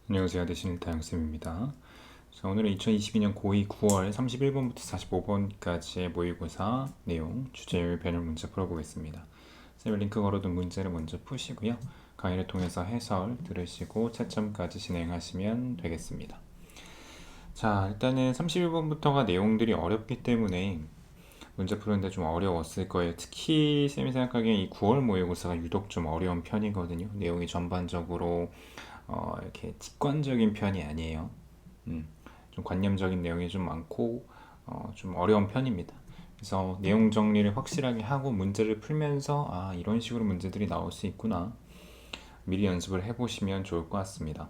안녕하세요. 대신 다영쌤입니다. 자, 오늘은 2022년 고2 9월 31번부터 45번까지의 모의고사 내용, 주제율 변형 문제 풀어보겠습니다. 쌤이 링크 걸어둔 문제를 먼저 푸시고요. 강의를 통해서 해설 들으시고 채점까지 진행하시면 되겠습니다. 자, 일단은 31번부터가 내용들이 어렵기 때문에 문제 푸는데 좀 어려웠을 거예요. 특히 쌤이 생각하기엔 이 9월 모의고사가 유독 좀 어려운 편이거든요. 내용이 전반적으로 이렇게 직관적인 편이 아니에요. 음, 좀 관념적인 내용이 좀 많고 좀 어려운 편입니다. 그래서 내용 정리를 확실하게 하고 문제를 풀면서 이런 식으로 문제들이 나올 수 있구나. 미리 연습을 해보시면 좋을 것 같습니다.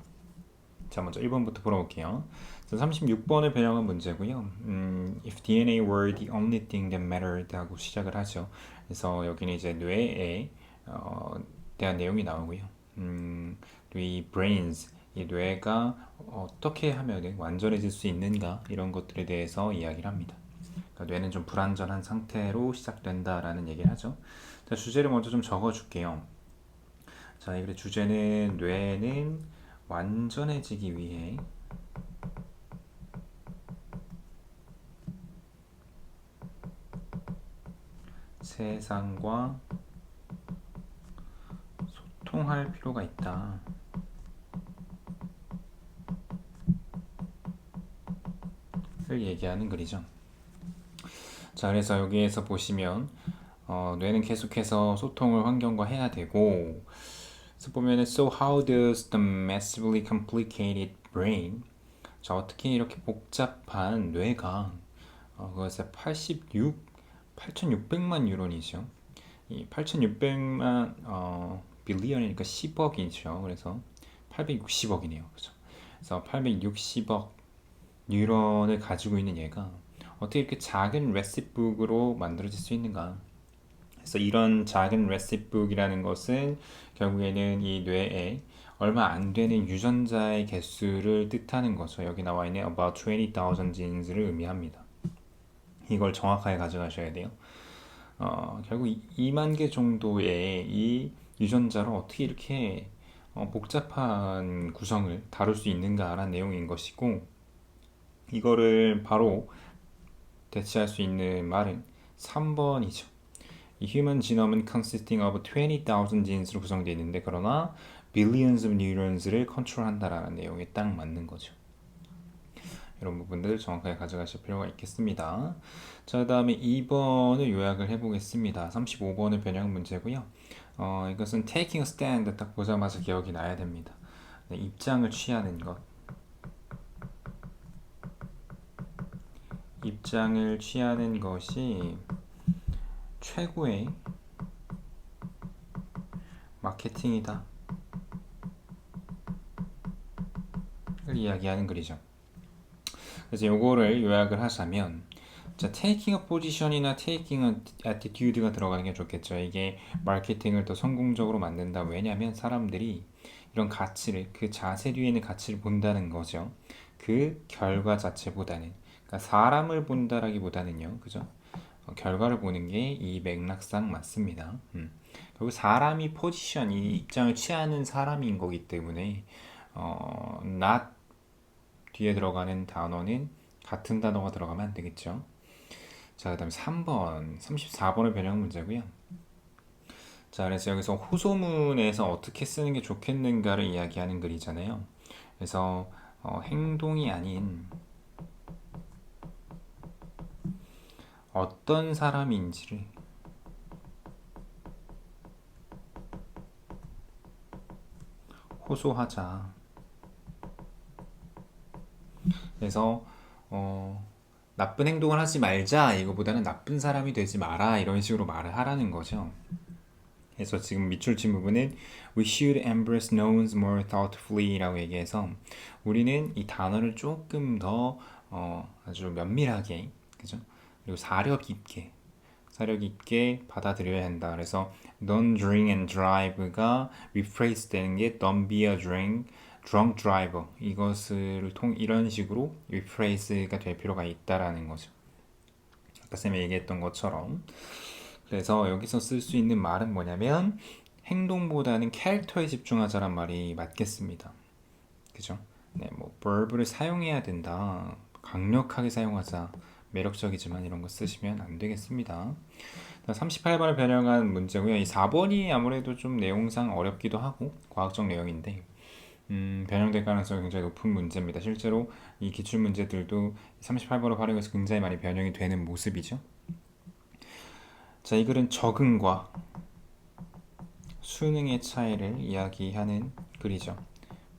자, 먼저 1번부터 풀어볼게요. 36번을 변형한 문제고요. If DNA were the only thing that mattered 하고 시작을 하죠. 그래서 여기는 이제 뇌에 대한 내용이 나오고요. 이 brains, 이 뇌가 어떻게 하면 완전해질 수 있는가 이런 것들에 대해서 이야기를 합니다. 그러니까 뇌는 좀 불완전한 상태로 시작된다라는 얘기를 하죠. 자, 주제를 먼저 좀 적어줄게요. 자, 이 주제는 뇌는 완전해지기 위해 세상과 소통할 필요가 있다. 를 얘기하는 글이죠. 자, 그래서 여기에서 보시면 뇌는 계속해서 소통을 환경과 해야 되고, 그래서 보면은 So how does the massively complicated brain, 자, 어떻게 이렇게 복잡한 뇌가 그것에 8,600만 유론이죠. 이 8,600만 빌리언이니까 10억이죠. 그래서 860억이네요. 그죠? 그래서 860억 뉴런을 가지고 있는 얘가 어떻게 이렇게 작은 레시피북으로 만들어질 수 있는가? 그래서 이런 작은 레시피북이라는 것은 결국에는 이 뇌에 얼마 안 되는 유전자의 개수를 뜻하는 거죠. 여기 나와 있는 about 20,000 genes를 의미합니다. 이걸 정확하게 가져가셔야 돼요. 결국 2만 개 정도의 이 유전자로 어떻게 이렇게 복잡한 구성을 다룰 수 있는가라는 내용인 것이고, 이거를 바로 대체할 수 있는 말은 3번이죠. 이 human genome은 consisting of 20,000 genes로 구성되어 있는데, 그러나 billions of neurons를 컨트롤한다라는 내용에 딱 맞는 거죠. 이런 부분들 정확하게 가져가실 필요가 있겠습니다. 자, 그 다음에 2번을 요약을 해보겠습니다. 35번의 변형 문제고요. 이것은 taking a stand 딱 보자마자 기억이 나야 됩니다. 네, 입장을 취하는 것. 입장을 취하는 것이 최고의 마케팅이다. 를 이야기하는 글이죠. 그래서 요거를 요약을 하자면, 자, taking a position이나 taking a attitude가 들어가는 게 좋겠죠. 이게 마케팅을 더 성공적으로 만든다. 왜냐면 사람들이 이런 가치를, 그 자세 뒤에 있는 가치를 본다는 거죠. 그 결과 자체보다는. 그러니까 사람을 본다라기보다는요. 그죠? 결과를 보는 게 이 맥락상 맞습니다. 그리고 사람이 포지션, 이 입장을 취하는 사람인 거기 때문에 not 뒤에 들어가는 단어는 같은 단어가 들어가면 안 되겠죠. 자, 그 다음에 3번, 34번의 변형 문제고요. 자, 그래서 여기서 호소문에서 어떻게 쓰는 게 좋겠는가를 이야기하는 글이잖아요. 그래서 행동이 아닌 어떤 사람인지를 호소하자. 그래서 나쁜 행동을 하지 말자 이거보다는 나쁜 사람이 되지 마라 이런 식으로 말을 하라는 거죠. 그래서 지금 밑줄 친 부분은 We should embrace nouns more thoughtfully 라고 얘기해서 우리는 이 단어를 조금 더 아주 면밀하게, 그죠? 그리고 사력 있게 받아들여야 한다. 그래서 Don't drink and drive가 replace 되는 게 Don't be a drunk driver. 이것을 이런 식으로 replace가 될 필요가 있다라는 거죠. 아까 쌤이 얘기했던 것처럼. 그래서 여기서 쓸 수 있는 말은 뭐냐면 행동보다는 캐릭터에 집중하자란 말이 맞겠습니다. 그죠? 네, 뭐 verb를 사용해야 된다. 강력하게 사용하자. 매력적이지만 이런 거 쓰시면 안 되겠습니다. 38번을 변형한 문제고요. 이 4번이 아무래도 좀 내용상 어렵기도 하고 과학적 내용인데 변형될 가능성이 굉장히 높은 문제입니다. 실제로 이 기출 문제들도 38번을 활용해서 굉장히 많이 변형이 되는 모습이죠. 자, 이 글은 적응과 수능의 차이를 이야기하는 글이죠.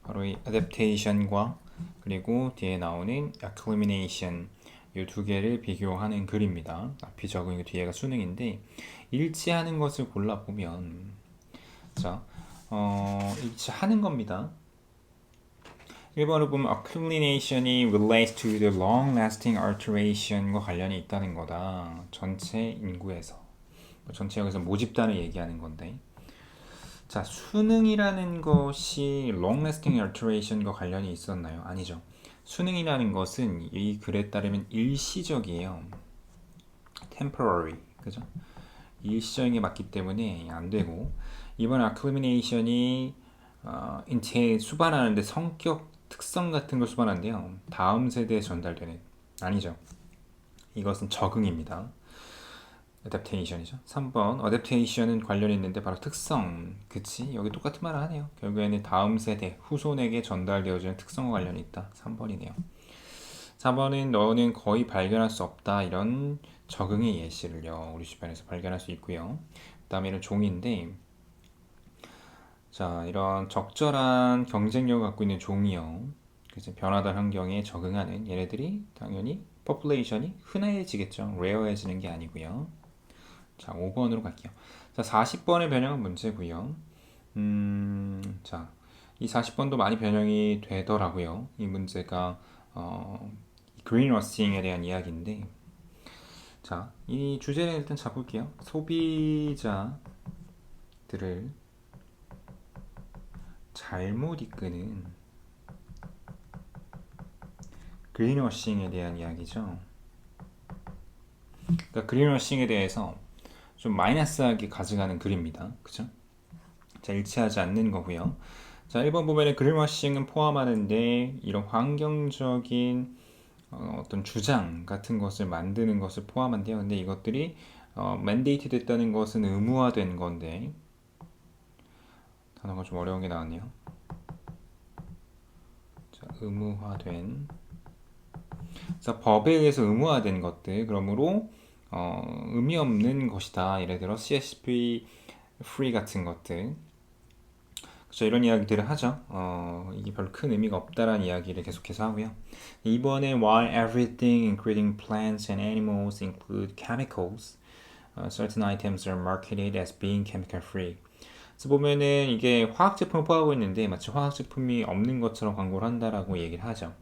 바로 이 adaptation과 그리고 뒤에 나오는 acclimation 이 두 개를 비교하는 글입니다. 앞이 적응이고 뒤에가 수능인데 일치하는 것을 골라보면 자, 일치하는 겁니다. 1번을 보면 acclimatation이 relates to the long-lasting alteration과 관련이 있다는 거다. 전체 인구에서. 전체 여기서 모집단을 얘기하는 건데 자, 수능이라는 것이 long-lasting alteration과 관련이 있었나요? 아니죠. 수능이라는 것은 이 글에 따르면 일시적이에요. temporary, 그죠? 일시적인 게 맞기 때문에 안 되고 이번 acclimation이 인체에 수반하는데 성격 특성 같은 걸 수반한대요. 다음 세대에 전달되는 아니죠. 이것은 적응입니다. adaptation이죠. 3번 adaptation은 관련이 있는데 바로 특성. 그치? 여기 똑같은 말을 하네요. 결국에는 다음 세대, 후손에게 전달되어지는 특성과 관련이 있다. 3번이네요. 4번은 너는 거의 발견할 수 없다. 이런 적응의 예시를요. 우리 주변에서 발견할 수 있고요. 그 다음에 이런 종인데 자, 이런 적절한 경쟁력을 갖고 있는 종이요. 그래서 변화된 환경에 적응하는 얘네들이 당연히 population이 흔해지겠죠. rare해지는 게 아니고요. 자, 5번으로 갈게요. 자, 40번의 변형은 문제고요. 자, 이 40번도 많이 변형이 되더라고요. 이 문제가 greenwashing에 대한 이야기인데 자, 이 주제를 일단 잡을게요. 소비자들을 잘못 이끄는 그린워싱에 대한 이야기죠. 그러니까 그린워싱에 대해서 좀 마이너스하게 가져가는 글입니다. 그죠? 자, 일치하지 않는 거고요. 자, 1번 보면은 그린워싱은 포함하는데 이런 환경적인 어떤 주장 같은 것을 만드는 것을 포함한대요. 근데 이것들이 맨데이트 됐다는 것은 의무화된 건데 단어가 좀 어려운 게 나왔네요. 자, 의무화된 그래서 법에 의해서 의무화된 것들 그러므로 의미 없는 것이다. 예를 들어 CSP free 같은 것들 그렇죠. 이런 이야기들을 하죠. 이게 별로 큰 의미가 없다라는 이야기를 계속해서 하고요. 이번에 while everything including plants and animals include chemicals, certain items are marketed as being chemical free. 그래서 보면은 이게 화학 제품을 포함하고 있는데 마치 화학 제품이 없는 것처럼 광고를 한다라고 얘기를 하죠.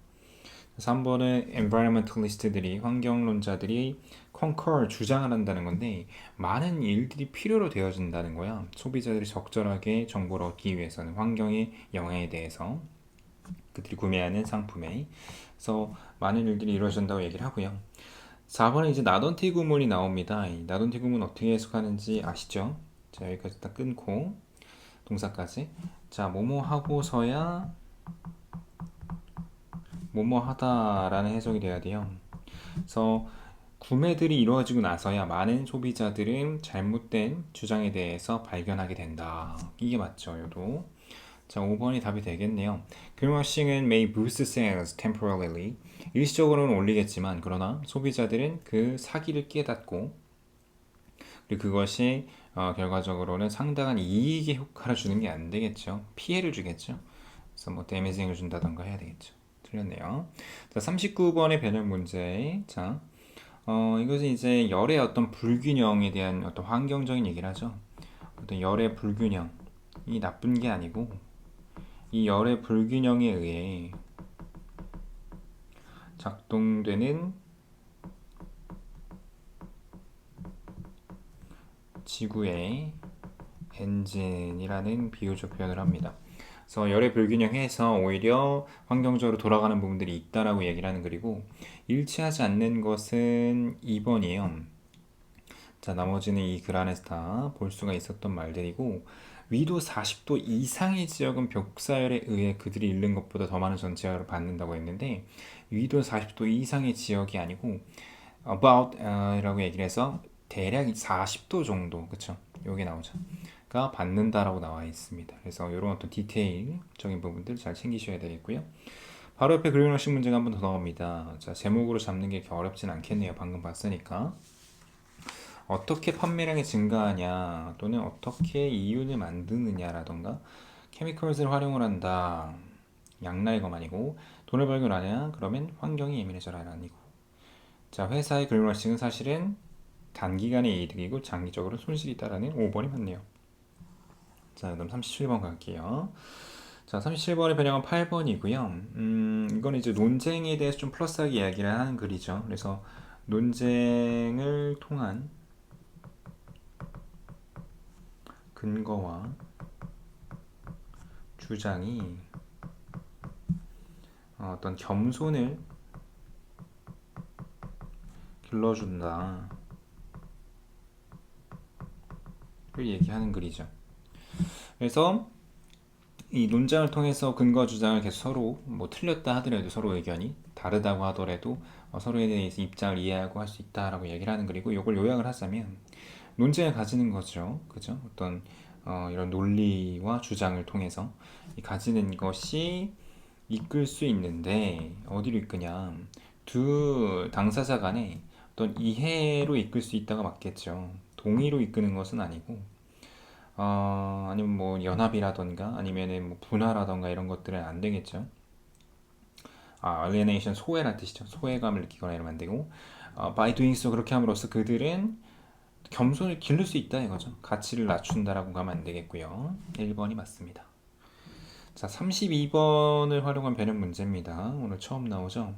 3번은 environmentalist들이 환경론자들이 concur 주장을 한다는 건데 많은 일들이 필요로 되어진다는 거야. 소비자들이 적절하게 정보를 얻기 위해서는 환경의 영향에 대해서 그들이 구매하는 상품에 그래서 많은 일들이 이루어진다고 얘기를 하고요. 4번은 이제 나던티 구문이 나옵니다. 이 나던티 구문 어떻게 해석하는지 아시죠? 자, 여기까지 딱 끊고 동사까지 자, 뭐뭐 하고서야 뭐뭐 하다라는 해석이 돼야 돼요. 그래서 구매들이 이루어지고 나서야 많은 소비자들은 잘못된 주장에 대해서 발견하게 된다. 이게 맞죠, 요도. 자, 5번이 답이 되겠네요. Greenwashing은 may boost sales temporarily. 일시적으로는 올리겠지만, 그러나 소비자들은 그 사기를 깨닫고, 그리고 그것이 결과적으로는 상당한 이익의 효과를 주는 게 안 되겠죠. 피해를 주겠죠. 그래서 뭐 데미징을 준다던가 해야 되겠죠. 틀렸네요. 자, 39번의 변형 문제. 자, 이것은 이제 열의 어떤 불균형에 대한 어떤 환경적인 얘기를 하죠. 어떤 열의 불균형이 나쁜 게 아니고 이 열의 불균형에 의해 작동되는 지구의 엔진이라는 비유적 표현을 합니다. 그래서 열의 불균형해서 오히려 환경적으로 돌아가는 부분들이 있다라고 얘기를 하는 글이고 일치하지 않는 것은 2번이에요. 자, 나머지는 이 글 안에서 다 볼 수가 있었던 말들이고 위도 40도 이상의 지역은 벽사열에 의해 그들이 잃는 것보다 더 많은 전체를 받는다고 했는데 위도 40도 이상의 지역이 아니고 about 라고 얘기를 해서 대략 40도 정도, 그쵸? 요게 나오죠. 가 받는다라고 나와 있습니다. 그래서 이런 어떤 디테일적인 부분들 잘 챙기셔야 되겠고요. 바로 옆에 그림러식 문제가 한 번 더 나옵니다. 자, 제목으로 잡는 게 이렇게 어렵진 않겠네요. 방금 봤으니까. 어떻게 판매량이 증가하냐 또는 어떻게 이윤을 만드느냐라던가 케미컬스를 활용을 한다. 양날검 아니고 돈을 벌긴 하냐? 그러면 환경이 예민해져라 아니고. 자, 회사의 글로벌싱은 사실은 단기간의 이득이고 장기적으로 손실이 있다라는 5번이 맞네요. 자, 그럼 37번 갈게요. 자, 37번의 변형은 8번이고요. 이건 이제 논쟁에 대해서 좀 플러스하게 이야기를 하는 글이죠. 그래서 논쟁을 통한 근거와 주장이 어떤 겸손을 길러준다. 를 얘기하는 글이죠. 그래서 이 논쟁을 통해서 근거 주장을 계속 서로 뭐 틀렸다 하더라도 서로 의견이 다르다고 하더라도 서로에 대해서 입장을 이해하고 할 수 있다라고 얘기를 하는 글이고 이걸 요약을 하자면 논쟁을 가지는 거죠. 그죠? 어떤 이런 논리와 주장을 통해서 가지는 것이 이끌 수 있는데 어디로 이끄냐? 두 당사자 간에 어떤 이해로 이끌 수 있다가 맞겠죠. 동의로 이끄는 것은 아니고 아니면 뭐 연합이라던가 아니면은 뭐 분화라던가 이런 것들은 안 되겠죠. alienation 소외란 뜻이죠. 소외감을 느끼거나 이러면 안 되고 by doing so 그렇게 함으로써 그들은 겸손을 기를 수 있다 이거죠. 가치를 낮춘다라고 가면 안 되겠고요. 1번이 맞습니다. 자, 32번을 활용한 변형 문제입니다. 오늘 처음 나오죠.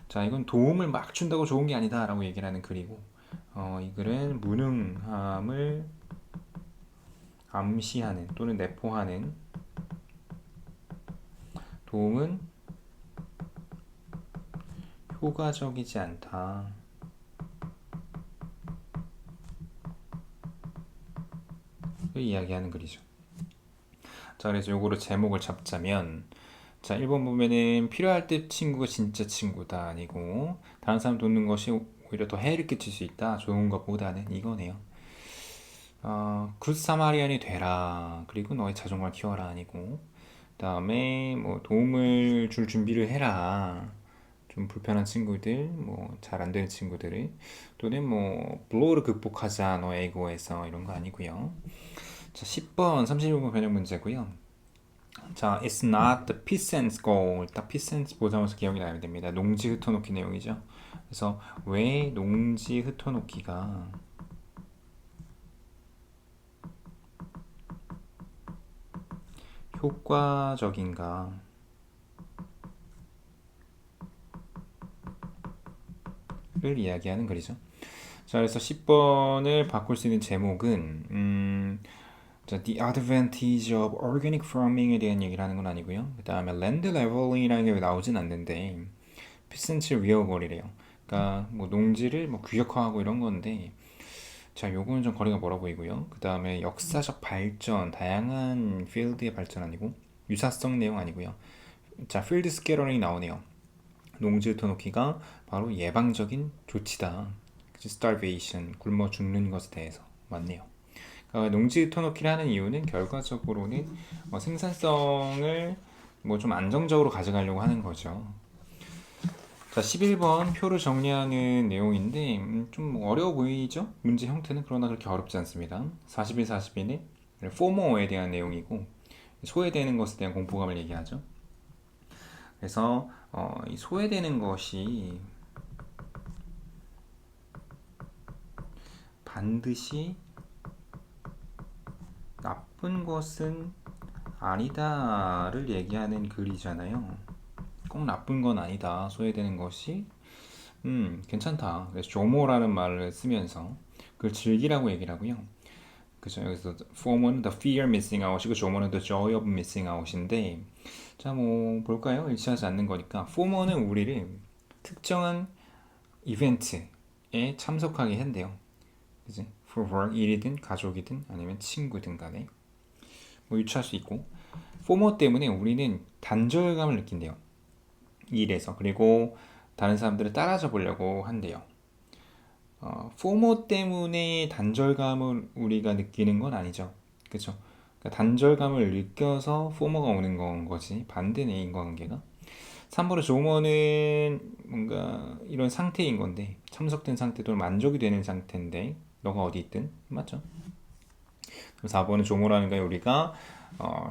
자, 이건 도움을 막 준다고 좋은 게 아니다 라고 얘기를 하는 글이고 이 글은 무능함을 암시하는 또는 내포하는 도움은 효과적이지 않다. 를 이야기하는 글이죠. 자, 그래서 요거를 제목을 잡자면 자, 1번 보면은 필요할 때 친구가 진짜 친구다 아니고 다른 사람 돕는 것이 오히려 더 해를 끼칠 수 있다. 좋은 것보다는 이거네요. 굿 사마리안이 되라. 그리고 너의 자존감을 키워라 아니고 그다음에 뭐 도움을 줄 준비를 해라. 좀 불편한 친구들, 뭐 잘 안 되는 친구들을 또는 뭐 블로우를 극복하자 너의 에고에서 이런 거 아니고요. 자, 10번 31번 변형 문제고요. 자, it's not the peasant's goal. 딱 peasant 보자마자 기억이 나야 됩니다. 농지 흩어놓기 내용이죠. 그래서 왜 농지 흩어놓기가 효과적인가? 를 이야기하는 글이죠. 자, 그래서 10번을 바꿀 수 있는 제목은 자, the advantage of organic farming에 대한 얘기를 하는 건 아니고요. 그 다음에 land leveling이라는 게 나오진 않는데 피센치 리어거리래요. 그러니까 뭐 농지를 뭐 규격화하고 이런 건데 자, 요거는 좀 거리가 멀어 보이고요. 그 다음에 역사적 발전, 다양한 필드의 발전 아니고 유사성 내용 아니고요. 자, 필드 스케러링이 나오네요. 농지 흩어놓기가 바로 예방적인 조치다. starvation, 굶어 죽는 것에 대해서 맞네요. 농지 흩어놓기를 하는 이유는 결과적으로는 생산성을 뭐 좀 안정적으로 가져가려고 하는 거죠. 자, 11번 표를 정리하는 내용인데 좀 어려워 보이죠? 문제 형태는 그러나 그렇게 어렵지 않습니다. 41, 42는 포모에 대한 내용이고 소외되는 것에 대한 공포감을 얘기하죠. 그래서 이 소외되는 것이 반드시 나쁜 것은 아니다를 얘기하는 글이잖아요. 꼭 나쁜 건 아니다. 소외되는 것이 괜찮다. 그래서 조모라는 말을 쓰면서 그걸 즐기라고 얘기를 하고요. 그죠? 여기서 FOMO는 the fear missing out이고 조모는 the joy of missing out인데 자, 뭐 볼까요? 일치하지 않는 거니까 FOMO는 우리를 특정한 이벤트에 참석하게 한대요. 그지? For work, 일이든 가족이든 아니면 친구든 간에 뭐 유추할 수 있고, 포모 때문에 우리는 단절감을 느낀대요. 이 일에서. 그리고 다른 사람들을 따라잡 보려고 한대요. 포모 때문에 단절감을 우리가 느끼는 건 아니죠. 그쵸? 그러니까 단절감을 느껴서 포모가 오는 건 거지. 반대네, 인과관계가. 3번의 조머는 뭔가 이런 상태인 건데, 참석된 상태 또는 만족이 되는 상태인데, 너가 어디 있든 맞죠? 4번은 조모라는 게 우리가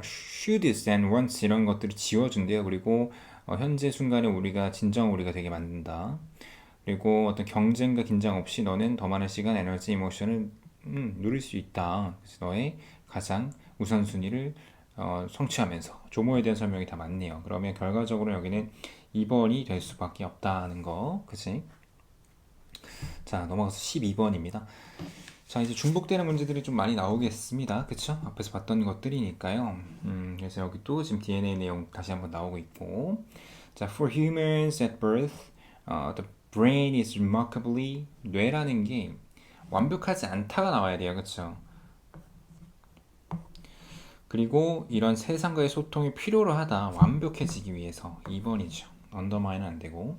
shoulds and wants 이런 것들을 지워준대요. 그리고 현재 순간에 우리가 진정 우리가 되게 만든다. 그리고 어떤 경쟁과 긴장 없이 너는 더 많은 시간, 에너지, 이모션을 누릴 수 있다. 그래서 너의 가장 우선순위를 성취하면서 조모에 대한 설명이 다 맞네요. 그러면 결과적으로 여기는 2번이 될 수밖에 없다는 거, 그치? 자, 넘어가서 12번입니다. 자, 이제 중복되는 문제들이 좀 많이 나오겠습니다. 그쵸? 앞에서 봤던 것들이니까요. 그래서 여기 또 지금 DNA 내용 다시 한번 나오고 있고. 자, for humans at birth, the brain is remarkably, 뇌라는 게 완벽하지 않다가 나와야 돼요. 그쵸? 그리고 이런 세상과의 소통이 필요로 하다. 완벽해지기 위해서. 2번이죠. 언더마인은 안 되고.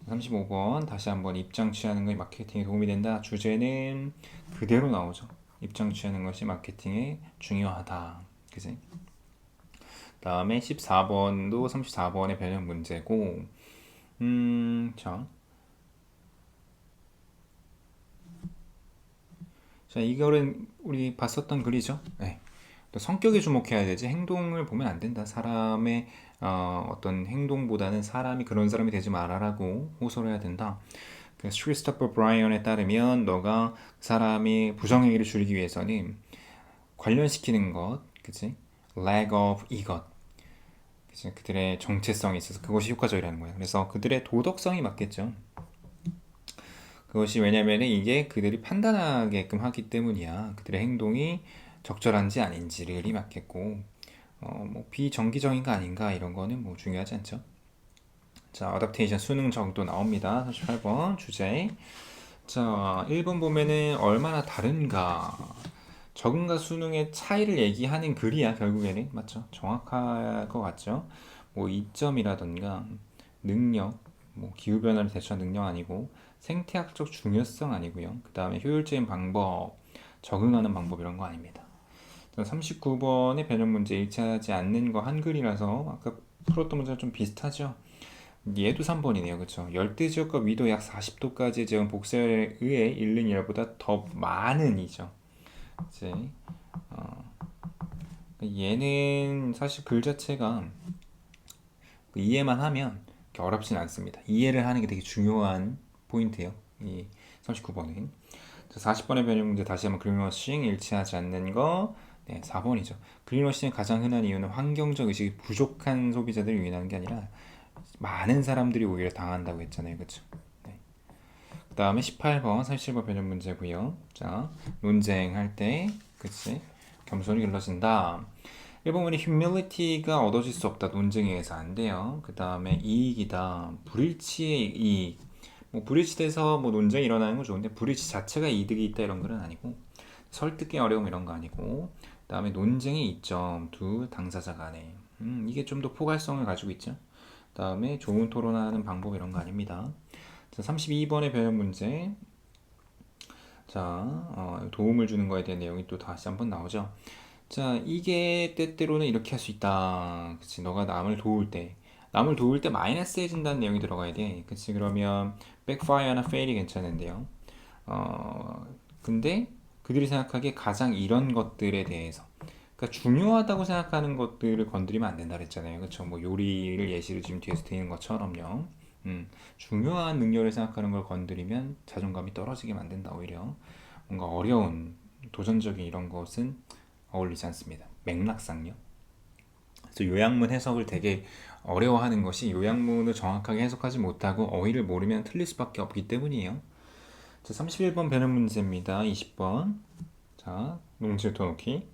35번 다시 한번 입장 취하는 것이 마케팅에 도움이 된다. 주제는 그대로 나오죠. 입장 취하는 것이 마케팅에 중요하다. 그지? 다음에 14번도 34번의 변형 문제고, 자, 이거는 우리 봤었던 글이죠. 네. 또 성격에 주목해야 되지 행동을 보면 안 된다. 사람의 어떤 행동보다는 사람이 그런 사람이 되지 말아라고 호소를 해야 된다. 그 크리스토퍼 브라이언에 따르면 너가 사람이 부정행위를 줄이기 위해서는 관련시키는 것, 그치? lack of 이것, 그치? 그들의 정체성이 있어서 그것이 효과적이라는 거야. 그래서 그들의 도덕성이 맞겠죠. 그것이 왜냐면은 이게 그들이 판단하게끔 하기 때문이야. 그들의 행동이 적절한지 아닌지를 맞겠고, 뭐 비정기적인가 아닌가 이런 거는 뭐 중요하지 않죠. 자, 어댑테이션 수능 정도 나옵니다. 38번 주제. 자, 1번 보면은 얼마나 다른가. 적응과 수능의 차이를 얘기하는 글이야, 결국에는. 맞죠? 정확할 것 같죠? 뭐 이점이라던가 능력, 뭐 기후변화를 대처한 능력 아니고 생태학적 중요성 아니고요. 그 다음에 효율적인 방법, 적응하는 방법 이런 거 아닙니다. 39번의 변형 문제 일치하지 않는 거 한글이라서 아까 풀었던 문제랑 좀 비슷하죠? 얘도 3번이네요. 그쵸? 열대지역과 위도 약 40도까지 지금 복사에 의해 잃는 일보다 더 많은 이죠. 이제 얘는 사실 글 자체가 이해만 하면 어렵진 않습니다. 이해를 하는 게 되게 중요한 포인트예요. 이 39번은. 40번의 변형 문제 다시 한번 그린워싱 일치하지 않는 거. 네, 4번이죠. 그린워싱의 가장 흔한 이유는 환경적 의식이 부족한 소비자들을 유인하는 게 아니라 많은 사람들이 오히려 당한다고 했잖아요. 그쵸? 네. 그 다음에 18번, 37번 변형 문제고요. 자, 논쟁할 때, 그치? 겸손이 길러진다. 1번문이 humility가 얻어질 수 없다. 논쟁에 의해서 안 돼요. 그 다음에 이익이다. 불일치의 이익. 뭐 불일치돼서 뭐 논쟁이 일어나는 건 좋은데 불일치 자체가 이득이 있다 이런 건 아니고 설득의 어려움 이런 거 아니고 그 다음에 논쟁의 이점 두 당사자 간에 이게 좀 더 포괄성을 가지고 있죠. 그 다음에 좋은 토론하는 방법 이런 거 아닙니다. 자, 32번의 변형 문제. 자, 도움을 주는 거에 대한 내용이 또 다시 한번 나오죠. 자, 이게 때때로는 이렇게 할 수 있다. 그치, 너가 남을 도울 때 마이너스해진다는 내용이 들어가야 돼. 그치, 그러면 backfire나 fail이 괜찮은데요. 근데 그들이 생각하기에 가장 이런 것들에 대해서, 그러니까 중요하다고 생각하는 것들을 건드리면 안 된다 그랬잖아요. 그쵸, 뭐 요리를 예시로 지금 뒤에서 드리는 것처럼요. 중요한 능력을 생각하는 걸 건드리면 자존감이 떨어지게 만든다. 오히려 뭔가 어려운 도전적인 이런 것은 어울리지 않습니다. 맥락상요. 그래서 요약문 해석을 되게 어려워하는 것이 요약문을 정확하게 해석하지 못하고 어휘를 모르면 틀릴 수밖에 없기 때문이에요. 자, 31번 변형 문제입니다. 20번. 자, 농지 토놓기.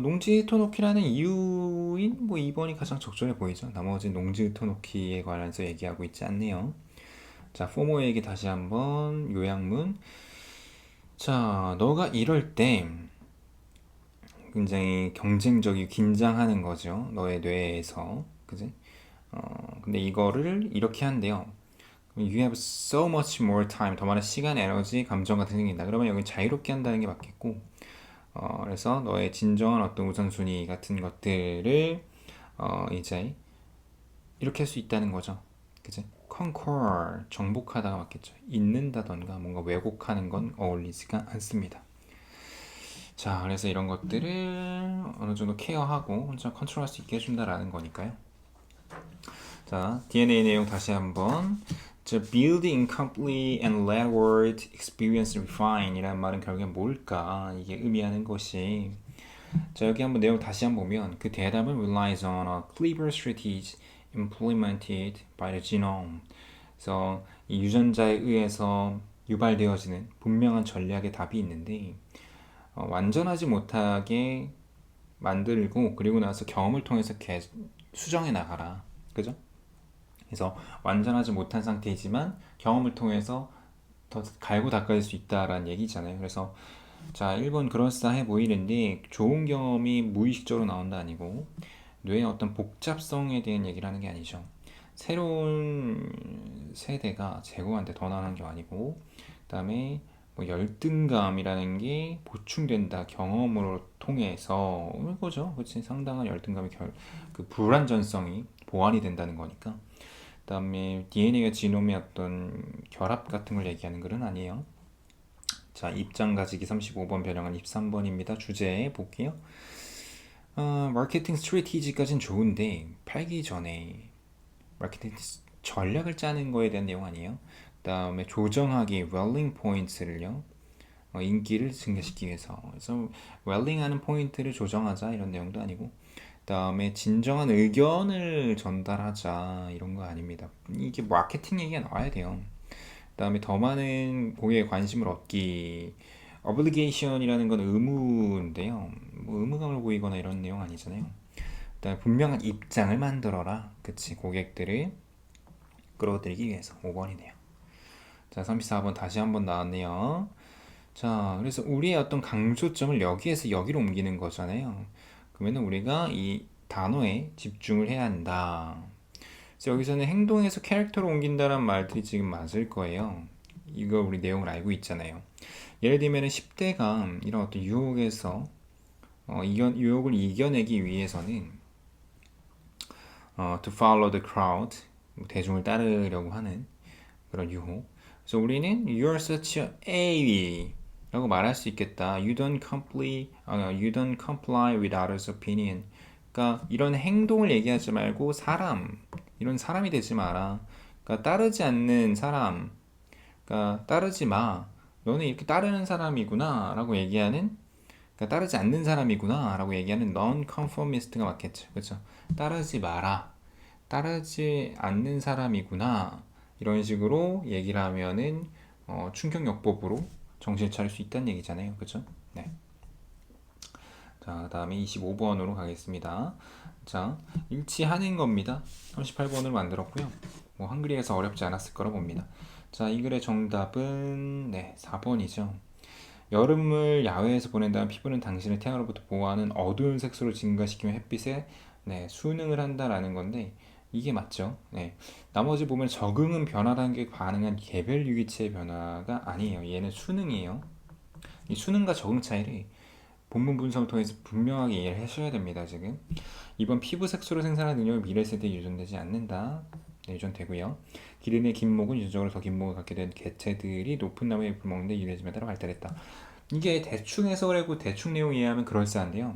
농지 토놓기라는 이유인 뭐 2번이 가장 적절해 보이죠. 나머지 농지 토놓기에 관해서 얘기하고 있지 않네요. 자, 포모 얘기 다시 한번 요약문. 자, 너가 이럴 때 굉장히 경쟁적이고 긴장하는 거죠. 너의 뇌에서. 그지? 근데 이거를 이렇게 한대요. You have so much more time. 더 많은 시간, 에너지, 감정 같은 게 생긴다. 그러면 여기 자유롭게 한다는 게 맞겠고, 그래서 너의 진정한 어떤 우선순위 같은 것들을 이제 이렇게 할 수 있다는 거죠. 그지? conquer, 정복하다가 맞겠죠. 잊는다던가 뭔가 왜곡하는 건 어울리지가 않습니다. 자, 그래서 이런 것들을 어느 정도 케어하고 혼자 컨트롤할 수 있게 해준다라는 거니까요. 자, DNA 내용 다시 한번. 자, build incomplete and let word experience refine 이라는 말은 결국에 뭘까? 이게 의미하는 것이. 자, 여기 한번 내용 다시 한번 보면 그 대답은 relies on a clever strategy implemented by the genome. 그래서 이 유전자에 의해서 유발되어지는 분명한 전략의 답이 있는데 완전하지 못하게 만들고 그리고 나서 경험을 통해서 수정해 나가라. 그죠? 그래서 완전하지 못한 상태이지만 경험을 통해서 더 갈고 닦아질 수 있다라는 얘기잖아요. 그래서 자, 1번 그럴싸해 보이는데 좋은 경험이 무의식적으로 나온다 아니고 뇌의 어떤 복잡성에 대한 얘기를 하는 게 아니죠. 새로운 세대가 제고한테 더 나가는 게 아니고 그다음에 뭐 열등감이라는 게 보충된다 경험으로 통해서 이거죠. 그렇지? 상당한 열등감의 그 불완전성이 보완이 된다는 거니까. 그다음에 DNA가 지놈의 어떤 결합 같은 걸 얘기하는 글은 아니에요. 자, 입장 가지기 35번 변형한 23번입니다. 주제 볼게요. 마케팅 스트래티지까지는 좋은데 팔기 전에 마케팅 전략을 짜는 거에 대한 내용 아니에요. 그 다음에 조정하기 웰링 포인트를요. 인기를 증가시키기 위해서. 그래서 웰링하는 포인트를 조정하자 이런 내용도 아니고 그 다음에 진정한 의견을 전달하자 이런 거 아닙니다. 이게 마케팅 얘기가 나와야 돼요. 그 다음에 더 많은 고객의 관심을 얻기 obligation이라는 건 의무인데요. 뭐 의무감을 보이거나 이런 내용 아니잖아요. 그다음에 분명한 입장을 만들어라. 그치? 고객들을 끌어들이기 위해서 5번이네요. 자, 34번 다시 한번 나왔네요. 자, 그래서 우리의 어떤 강조점을 여기에서 여기로 옮기는 거잖아요. 그러면 우리가 이 단어에 집중을 해야 한다. 그래서 여기서는 행동에서 캐릭터로 옮긴다는 말들이 지금 맞을 거예요. 이거 우리 내용을 알고 있잖아요. 예를 들면 10대가 이런 어떤 유혹에서 유혹을 이겨내기 위해서는 to follow the crowd, 대중을 따르려고 하는 그런 유혹. 그래서 우리는 you're such a 라고 말할 수 있겠다. You don't comply with others' opinion. 그러니까 이런 행동을 얘기하지 말고 이런 사람이 되지 마라. 그러니까 따르지 않는 사람, 그러니까 따르지 마. 너는 이렇게 따르는 사람이구나 라고 얘기하는 그러니까 따르지 않는 사람이구나 라고 얘기하는 non-conformist가 맞겠죠. 그렇죠? 따르지 마라. 따르지 않는 사람이구나. 이런 식으로 얘기를 하면은 충격요법으로 정신을 차릴 수 있다는 얘기잖아요. 그렇죠? 네. 자, 다음에 25번으로 가겠습니다. 자, 일치하는 겁니다. 38번을 만들었고요. 뭐 한글에서 어렵지 않았을 거라 봅니다. 자, 이 글의 정답은 네, 4번이죠. 여름을 야외에서 보낸다면 피부는 당신을 태양으로부터 보호하는 어두운 색소를 증가시키며 햇빛에 순응을 한다라는 건데 이게 맞죠? 네. 나머지 보면 적응은 변화라는 게 가능한 개별 유기체의 변화가 아니에요. 얘는 순응이에요. 이 순응과 적응 차이를 본문 분석을 통해서 분명하게 이해를 하셔야 됩니다. 지금 이번 피부 색소를 생산하는 능력은 미래 세대에 유전되지 않는다. 네, 유전되고요. 기린의 긴 목은 유전적으로 더 긴 목을 갖게 된 개체들이 높은 나무의 잎을 먹는데 유해짐에 따라 발달했다. 이게 대충 해석을 하고 대충 내용 이해하면 그럴싸한데요.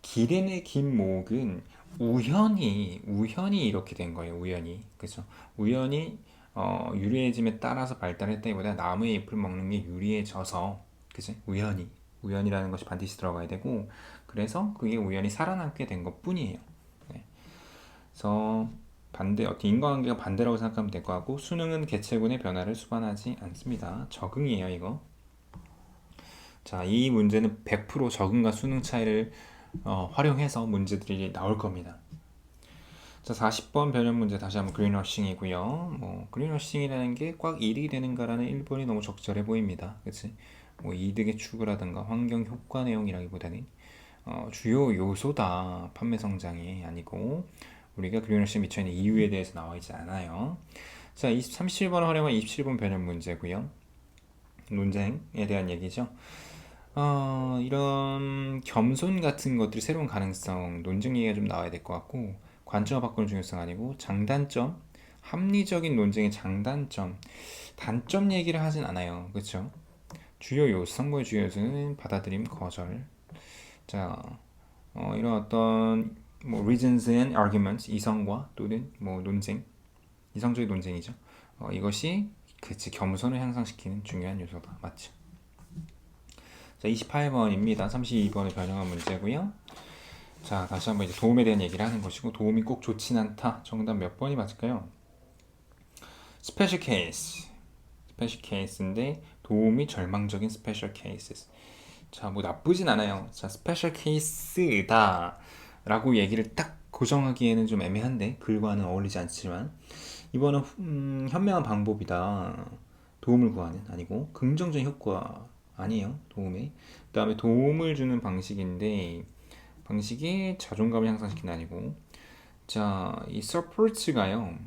기린의 긴 목은 우연히 이렇게 된 거예요. 우연히. 그죠? 우연히 유리해짐에 따라서 발달했다기보다 나무의 잎을 먹는 게 유리해져서 그지? 우연이라는 것이 반드시 들어가야 되고 그래서 그게 우연히 살아남게 된 것뿐이에요. 네. 그래서 어떤 인과관계가 반대라고 생각하면 될 것 같고 수능은 개체군의 변화를 수반하지 않습니다. 적응이에요, 이거. 자, 이 문제는 100% 적응과 수능 차이를 활용해서 문제들이 나올 겁니다. 자, 40번 변형 문제 다시 한번 그린워싱이고요. 뭐 그린워싱이라는 게 꽉 일이 되는가라는 1번이 너무 적절해 보입니다. 그치? 뭐 이득의 추구라든가 환경 효과 내용이라기보다는 주요 요소다. 판매 성장이 아니고 우리가 그린워싱에 미쳐있는 이유에 대해서 나와 있지 않아요. 자, 37번 활용한 27번 변형 문제고요. 논쟁에 대한 얘기죠. 이런 겸손 같은 것들이 새로운 가능성, 논증 얘기가 좀 나와야 될 것 같고, 관점을 바꾸는 중요성 아니고, 장단점, 합리적인 논쟁의 장단점, 단점 얘기를 하진 않아요. 그렇죠? 주요 요소, 선거의 주요 요소는 받아들임, 거절. 자, 이런 어떤 뭐 reasons and arguments, 이성과 또는 뭐 논쟁, 이성적인 논쟁이죠. 이것이 그치 겸손을 향상시키는 중요한 요소다. 맞죠? 자, 28번입니다. 32번의 변형한 문제고요. 자, 다시 한번 이제 도움에 대한 얘기를 하는 것이고, 도움이 꼭 좋진 않다. 정답 몇 번이 맞을까요? 스페셜 케이스. 스페셜 케이스인데 도움이 절망적인 스페셜 케이스. 자, 뭐 나쁘진 않아요. 자, 스페셜 케이스다 라고 얘기를 딱 고정하기에는 좀 애매한데 글과는 어울리지 않지만 이번은 현명한 방법이다. 도움을 구하는 아니고 긍정적인 효과 아니에요. 도움에. 그 다음에 도움을 주는 방식인데 방식이 자존감을 향상시키는 아니고 자, 이 support가요.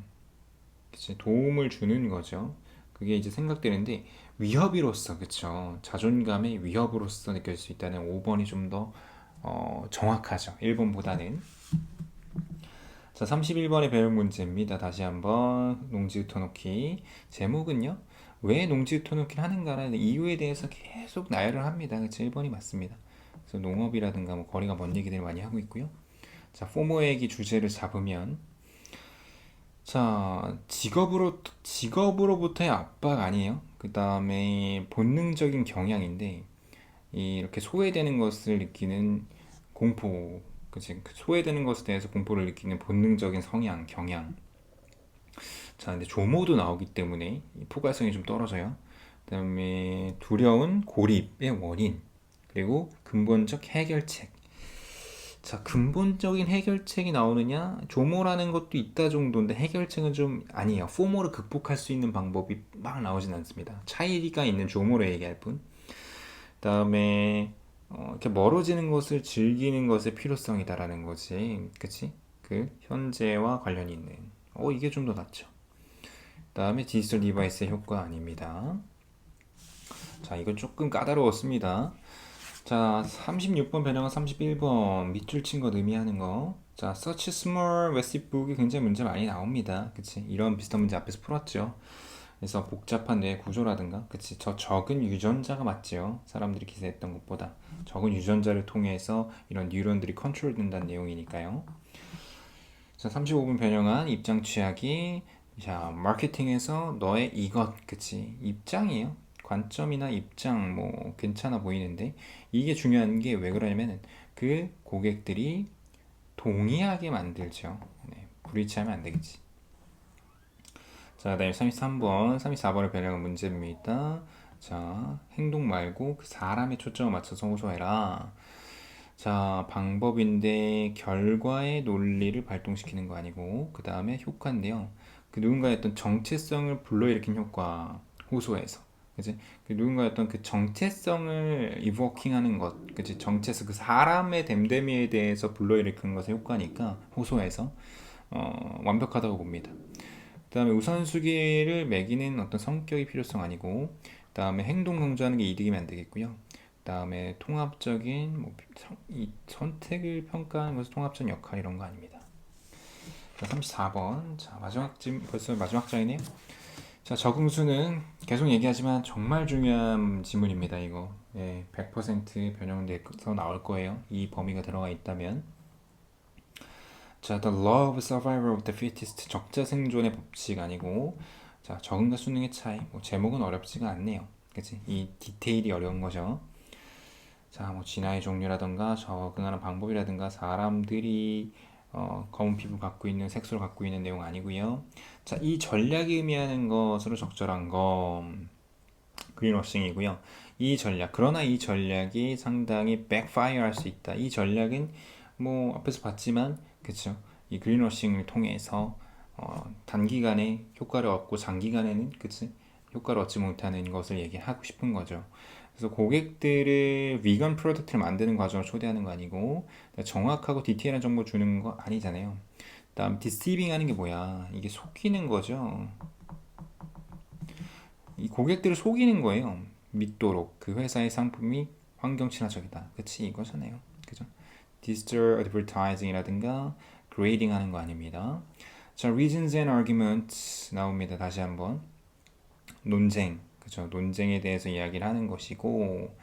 그치? 도움을 주는 거죠. 그게 이제 생각되는데 위협으로서 그쵸? 자존감의 위협으로서 느낄 수 있다는 5번이 좀 더 정확하죠. 1번보다는. 자, 31번의 배열 문제입니다. 다시 한번 농지 터놓기. 제목은요. 왜 농지 터놓기를 하는가라는 이유에 대해서 계속 나열을 합니다. 그쵸? 1번이 맞습니다. 그래서 농업이라든가 뭐 거리가 먼 얘기들을 많이 하고 있고요. 자, 포모에기 주제를 잡으면 자, 직업으로부터의 압박 아니에요? 그 다음에 본능적인 경향인데, 이렇게 소외되는 것을 느끼는 공포, 그치? 그 소외되는 것에 대해서 공포를 느끼는 본능적인 성향, 경향. 자, 근데 조모도 나오기 때문에 이 포괄성이 좀 떨어져요. 그 다음에 두려운 고립의 원인, 그리고 근본적 해결책. 자, 근본적인 해결책이 나오느냐? 조모라는 것도 있다 정도인데 해결책은 좀 아니에요. 포모를 극복할 수 있는 방법이 막 나오진 않습니다. 차이가 있는 조모로 얘기할 뿐. 그다음에 이렇게 멀어지는 것을 즐기는 것의 필요성이다라는 거지. 그치? 그 현재와 관련이 있는. 이게 좀 더 낫죠. 그다음에 디지털 디바이스의 효과 아닙니다. 자, 이건 조금 까다로웠습니다. 자, 36번 변형은 31번 밑줄 친 것 의미하는 거. 자, such small recipebook이 굉장히 문제 많이 나옵니다. 그치? 이런 비슷한 문제 앞에서 풀었죠. 그래서 복잡한 뇌 구조라든가, 그치? 저 적은 유전자가 맞죠. 사람들이 기대했던 것보다 적은 유전자를 통해서 이런 뉴런들이 컨트롤 된다는 내용이니까요. 자, 35분 변형한 입장 취하기. 자, 마케팅에서 너의 이것, 그치? 입장이에요. 관점이나 입장, 뭐, 괜찮아 보이는데, 이게 중요한 게 왜 그러냐면은, 그 고객들이 동의하게 만들죠. 네, 불이치하면 안 되겠지. 자, 다음에 33번, 34번을 변형한 문제입니다. 자, 행동 말고 그 사람의 초점을 맞춰서 호소해라. 자, 방법인데 결과의 논리를 발동시키는 거 아니고 그 다음에 효과인데요. 그 누군가의 어떤 정체성을 불러일으킨 효과, 호소해서. 그지? 그 누군가의 어떤 그 정체성을 이버킹하는 것, 그지? 정체성, 그 사람의 됨됨이에 대해서 불러일으키는 것의 효과니까 호소해서 완벽하다고 봅니다. 그 다음에 우선순위를 매기는 어떤 성격이 필요성 아니고 그 다음에 행동 강조하는 게 이득이면 안 되겠고요. 그 다음에 통합적인 이 선택을 평가하는 것은 통합적 역할 이런 거 아닙니다. 자, 34번. 자, 마지막 벌써 마지막 장이네요. 자, 적응수는 계속 얘기하지만 정말 중요한 지문입니다. 이거 100% 변형돼서 나올 거예요. 이 범위가 들어가 있다면. 자, the law of survival of the fittest, 적자 생존의 법칙 아니고 자, 적응과 수능의 차이. 뭐 제목은 어렵지가 않네요. 그치? 이 디테일이 어려운 거죠. 자, 뭐 진화의 종류라든가 적응하는 방법이라든가 사람들이 검은 피부 갖고 있는 색소를 갖고 있는 내용 아니고요. 자, 이 전략이 의미하는 것으로 적절한 거 그린워싱이고요. 이 전략, 그러나 이 전략이 상당히 백파이어 할 수 있다. 이 전략은 뭐 앞에서 봤지만 그쵸? 이 그린워싱을 통해서 단기간에 효과를 얻고 장기간에는 그치? 효과를 얻지 못하는 것을 얘기하고 싶은 거죠. 그래서 고객들을 위건 프로덕트를 만드는 과정을 초대하는 거 아니고 정확하고 디테일한 정보 주는 거 아니잖아요. 다음 deceiving 하는 게 뭐야? 이게 속이는 거죠. 이 고객들을 속이는 거예요. 믿도록 그 회사의 상품이 환경 친화적이다. 그치 이거잖아요. 그죠? 디지털 애드버타이징이라든가 그레이딩 하는 거 아닙니다. 자, reasons and arguments 나옵니다. 다시 한번 논쟁, 그죠? 논쟁에 대해서 이야기를 하는 것이고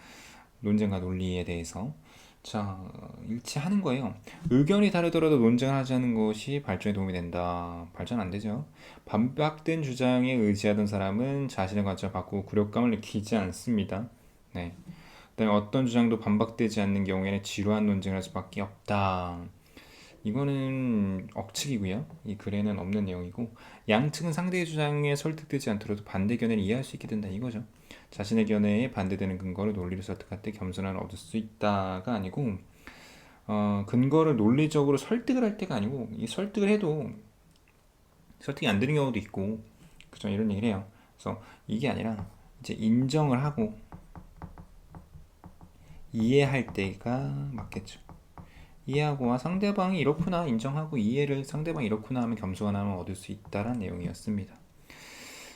논쟁과 논리에 대해서 자 일치하는 거예요. 의견이 다르더라도 논쟁을 하지 않는 것이 발전에 도움이 된다. 발전 안 되죠. 반박된 주장에 의지하던 사람은 자신의 관점을 바꾸고 굴욕감을 느끼지 않습니다. 네. 그다음에 어떤 주장도 반박되지 않는 경우에는 지루한 논쟁을 할 수밖에 없다. 이거는 억측이고요. 이 글에는 없는 내용이고 양측은 상대의 주장에 설득되지 않더라도 반대 견해를 이해할 수 있게 된다 이거죠. 자신의 견해에 반대되는 근거를 논리로 설득할 때 겸손함을 얻을 수 있다가 아니고 근거를 논리적으로 설득을 할 때가 아니고 이 설득을 해도 설득이 안 되는 경우도 있고 그죠 이런 얘기를 해요. 그래서 이게 아니라 이제 인정을 하고 이해할 때가 맞겠죠. 이해하고 상대방이 이렇구나 인정하고 이해를 상대방이 이렇구나 하면 겸손함을 얻을 수 있다라는 내용이었습니다.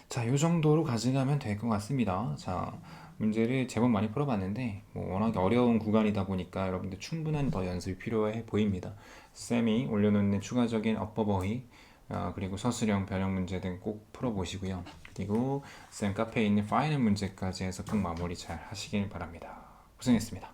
자, 이 정도로 가져가면 될 것 같습니다. 자, 문제를 제법 많이 풀어봤는데 워낙 어려운 구간이다 보니까 여러분들 충분한 더 연습이 필요해 보입니다. 쌤이 올려놓는 추가적인 어법어휘 그리고 서술형, 변형 문제 등 꼭 풀어보시고요. 그리고 쌤 카페에 있는 파이널 문제까지 해서 꼭 마무리 잘 하시길 바랍니다. 고생했습니다.